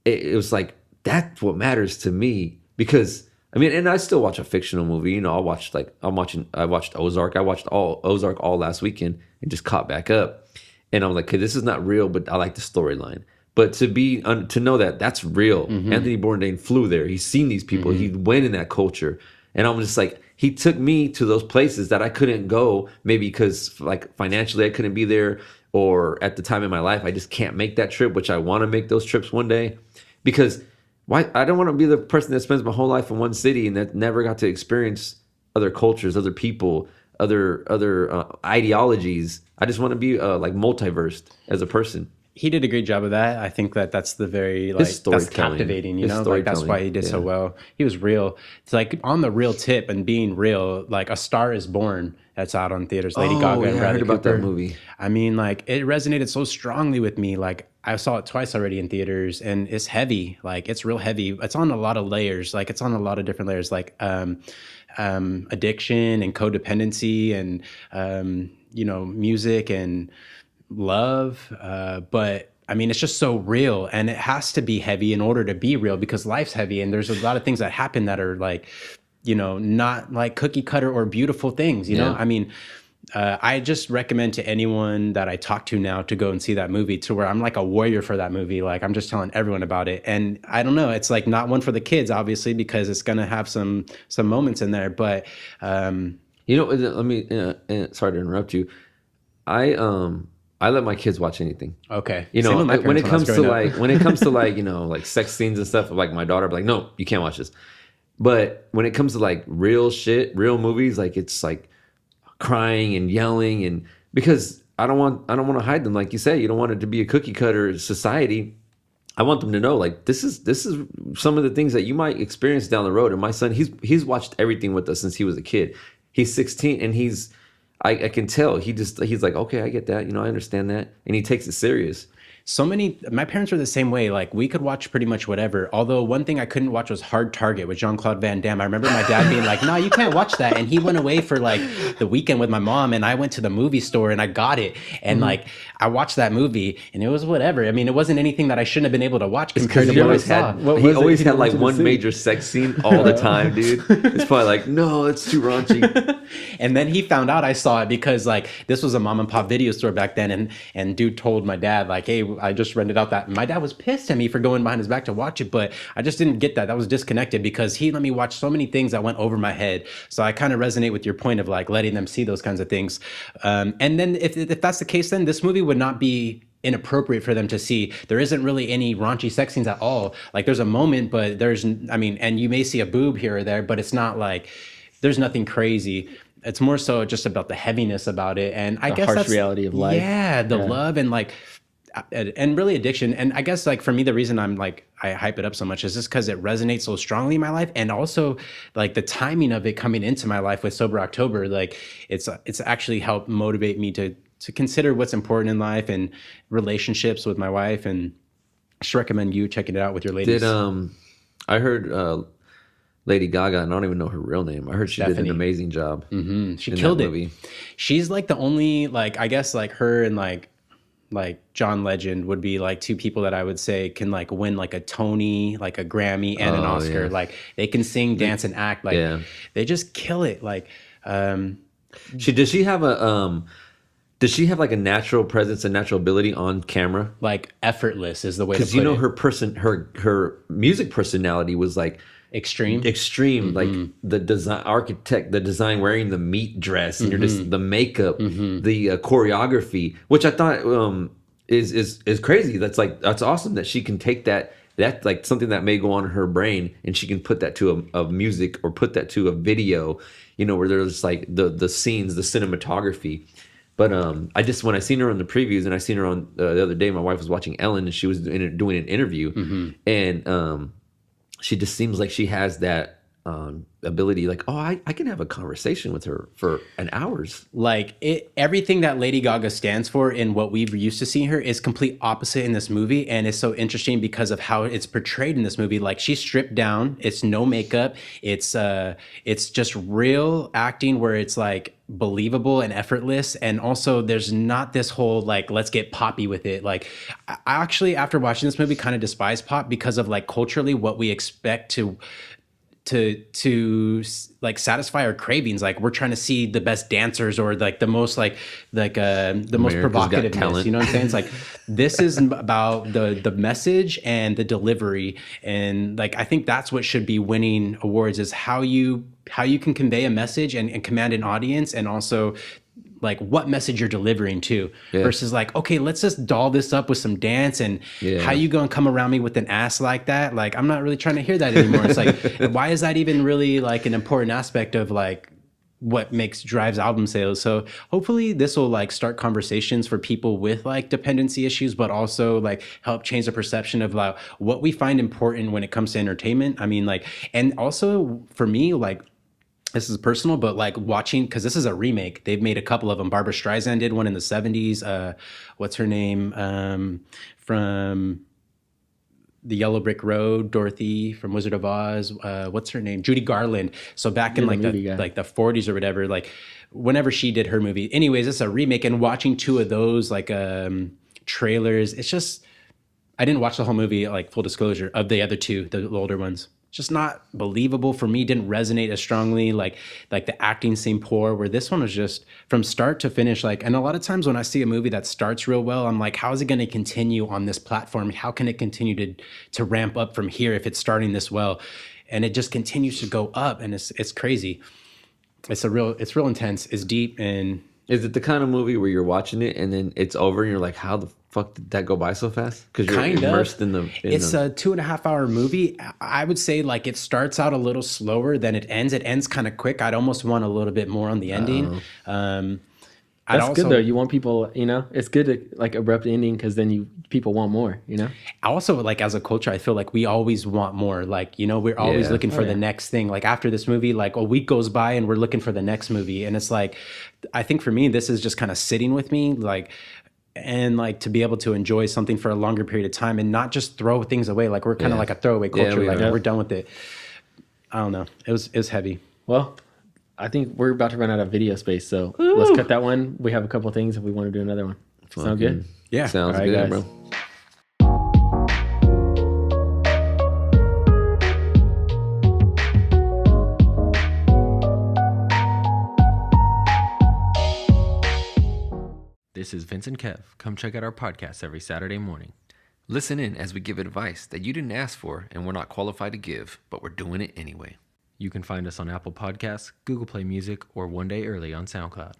it was like, that's what matters to me. Because I mean, and I still watch a fictional movie, you know. I watched Ozark. I watched Ozark all last weekend and just caught back up, and I'm like, okay, this is not real, but I like the storyline. But to know that that's real. Anthony Bourdain flew there. He's seen these people. He went in that culture, and I'm just like, he took me to those places that I couldn't go, maybe because like financially I couldn't be there, or at the time in my life I just can't make that trip, which I want to make those trips one day. Because why? I don't want to be the person that spends my whole life in one city and that never got to experience other cultures, other people, other ideologies. I just want to be like multiversed as a person. He did a great job of that. I think that's the very like that's captivating, you know, like that's why he did so well. He was real. It's like on the real tip and being real, like A Star Is Born, that's out on theaters. Lady Gaga and Bradley I heard about Cooper. that movie. I mean, like it resonated so strongly with me. Like I saw it twice already in theaters, and it's heavy. Like it's real heavy. It's on a lot of layers. Like it's on a lot of different layers, like addiction and codependency and you know, music and love, but I mean, it's just so real, and it has to be heavy in order to be real, because life's heavy, and there's a lot of things that happen that are like, you know, not like cookie cutter or beautiful things, you know. I mean, I just recommend to anyone that I talk to now to go and see that movie, to where I'm like a warrior for that movie. Like I'm just telling everyone about it, and I don't know, it's like not one for the kids, obviously, because it's gonna have some moments in there, but you know, let me sorry to interrupt you. I let my kids watch anything. Okay. You know, when it comes to like, you know, like sex scenes and stuff, like my daughter be like, no, you can't watch this. But when it comes to like real shit, real movies, like it's like crying and yelling, and because I don't want to hide them. Like you say, you don't want it to be a cookie cutter society. I want them to know, like, this is some of the things that you might experience down the road. And my son, he's watched everything with us since he was a kid. He's 16, and I can tell he's like, okay, I get that, you know, I understand that, and he takes it serious. so many, my parents were the same way. Like we could watch pretty much whatever. Although one thing I couldn't watch was Hard Target with Jean-Claude Van Damme. I remember my dad being like, no, you can't watch that. And he went away for like the weekend with my mom, and I went to the movie store and I got it. And like, I watched that movie and it was whatever. I mean, it wasn't anything that I shouldn't have been able to watch because he always had like one major sex scene all the time, dude. It's probably like, no, it's too raunchy. And then he found out I saw it because like this was a mom and pop video store back then, and dude told my dad like, hey, I just rented out that. And my dad was pissed at me for going behind his back to watch it, but I just didn't get that. That was disconnected because he let me watch so many things that went over my head. So I kind of resonate with your point of like letting them see those kinds of things. And then if that's the case, then this movie would not be inappropriate for them to see. There isn't really any raunchy sex scenes at all. Like there's a moment, but and you may see a boob here or there, but it's not like there's nothing crazy. It's more so just about the heaviness about it. And I guess that's reality of life. Yeah, the love and like, and really addiction. And I guess like for me, the reason I'm like, I hype it up so much is just because it resonates so strongly in my life. And also like the timing of it coming into my life with Sober October, like it's actually helped motivate me to consider what's important in life and relationships with my wife. And just recommend you checking it out with your ladies. I heard Lady Gaga, and I don't even know her real name. I heard she did an amazing job. She killed it. She's like the only, like, I guess like her and like John Legend would be like two people that I would say can like win like a Tony, like a Grammy and an Oscar. Yeah. Like they can sing, dance, and act. Like they just kill it. Like, does she have like a natural presence and natural ability on camera? Like effortless is the way to put it. Because her music personality was like extreme. Like the design wearing the meat dress, and you're just the makeup, the choreography, which I thought is crazy. That's awesome that she can take that like something that may go on in her brain, and she can put that to a music or put that to a video, where there's like the scenes, the cinematography. But when I seen her on the previews, and I seen her on the other day, my wife was watching Ellen, and she was doing an interview, and she just seems like she has that ability. Like, I can have a conversation with her for an hours. Like everything that Lady Gaga stands for in what we've used to seeing her is complete opposite in this movie, and it's so interesting because of how it's portrayed in this movie. Like she's stripped down, it's no makeup, it's just real acting where it's like believable and effortless, and also there's not this whole like let's get poppy with it. Like I actually, after watching this movie, kind of despise pop because of like culturally what we expect to like satisfy our cravings. Like we're trying to see the best dancers or like the most the most provocativeness, you know what I'm saying? It's like this is about the message and the delivery, and like I think that's what should be winning awards, is how you can convey a message and command an audience, and also like what message you're delivering to, versus like, okay, let's just doll this up with some dance, and how you gonna come around me with an ass like that? Like, I'm not really trying to hear that anymore. It's like, why is that even really like an important aspect of like what drives album sales? So hopefully this will like start conversations for people with like dependency issues, but also like help change the perception of like what we find important when it comes to entertainment. I mean, like, and also for me, like, this is personal, but like watching, because this is a remake. They've made a couple of them. Barbra Streisand did one in the 70s. What's her name? From The Yellow Brick Road, Dorothy from Wizard of Oz. What's her name? Judy Garland. So back in like the 40s or whatever, like whenever she did her movie. Anyways, it's a remake, and watching two of those like trailers, it's just, I didn't watch the whole movie, like full disclosure, of the other two, the older ones. Just not believable for me, didn't resonate as strongly. Like the acting seemed poor, where this one was just from start to finish. Like, and a lot of times when I see a movie that starts real well, I'm like, how is it going to continue on this platform? How can it continue to ramp up from here if it's starting this well? And it just continues to go up, and it's crazy. It's real intense. It's deep. And is it the kind of movie where you're watching it and then it's over and you're like, how the fuck did that go by so fast? Because you're immersed in the. It's a 2.5 hour movie. I would say like it starts out a little slower than it ends. It ends kind of quick. I'd almost want a little bit more on the ending. That's good though. You want people, it's good to like abrupt ending, because then people want more, I also, like, as a culture, I feel like we always want more. Like, we're always looking for the next thing. Like after this movie, like a week goes by and we're looking for the next movie. And it's like, I think for me, this is just kind of sitting with me. Like, and like to be able to enjoy something for a longer period of time and not just throw things away. Like we're kind of like a throwaway culture. We're done with it. I don't know. It was heavy. Well, I think we're about to run out of video space, so let's cut that one. We have a couple things if we want to do another one. Sound good? Yeah. Sounds good, guys. Bro. This is Vince and Kev. Come check out our podcast every Saturday morning. Listen in as we give advice that you didn't ask for and we're not qualified to give, but we're doing it anyway. You can find us on Apple Podcasts, Google Play Music, or One Day Early on SoundCloud.